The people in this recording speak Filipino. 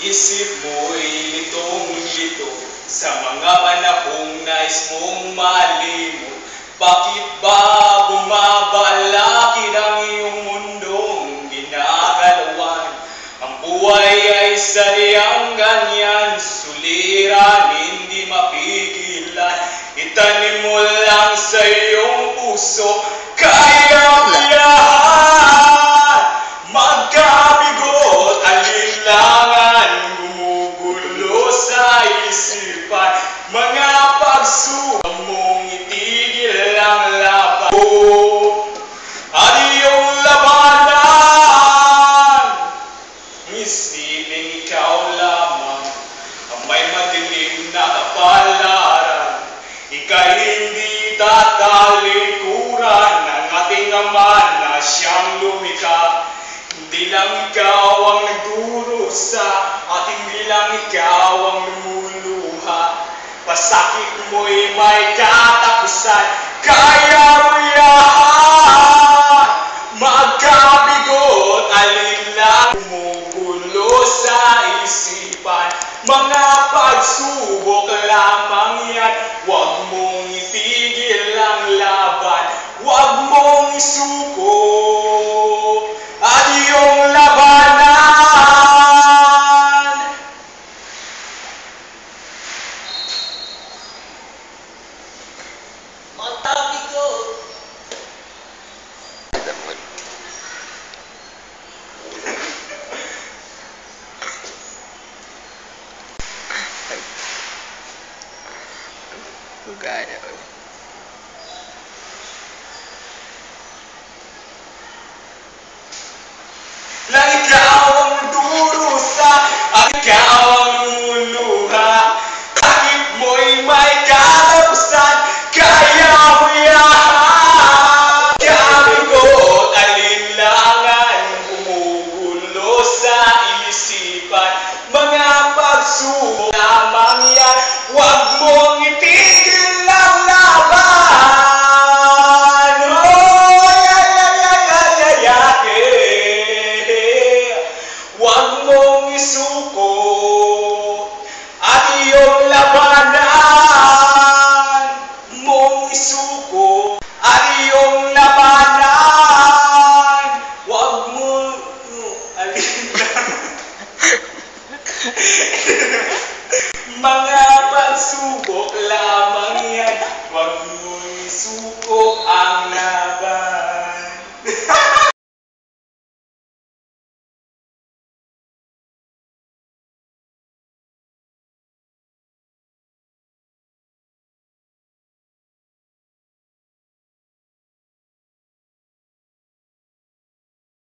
Isip mo'y litong-lito sa mga panahong nais mong malimot. Bakit ba bumabalakid ang iyong mundong ginagalawan? Ang buhay ay sadyang ganyan, suliran, hindi mapigilan. Itanim mo lang sa iyong puso, kaya lahat magkabigot, alinlangan, gumugulo sa isipan. Mga pagsubok mong itigil ang laban at iyong labanan. Isipin ikaw lamang ang may madilim na kapalaran. Ika'y hindi tatalikuran ng ating Ama na siyang lumikha. Hindi lang ikaw ang nagdurusa at hindi lang ikaw ang lumuluha. Pasakit mo'y may katapusan, kaya mo yan magkabigot, alinlang gumugulo sa isipan. Mga pagsubok lamang yan, huwag mong itigil ang laban, huwag mong isuko at iyong labanan. Magkabigot. Gaya. Lang ikaw ang durusa at ikaw ang lumuluha. Bakit mo'y may katapusan, kaya mo yan. Kabigot, alinlangan, gumugulo sa isipan. Mga pagsubok lamang yan, huwag mong itigil ang laban. Huwag mong isuko at iyong labanan. Mong isuko at iyong labanan. Huwag mong mga pagsubok lamang yan, huwag mong isuko ang labanan.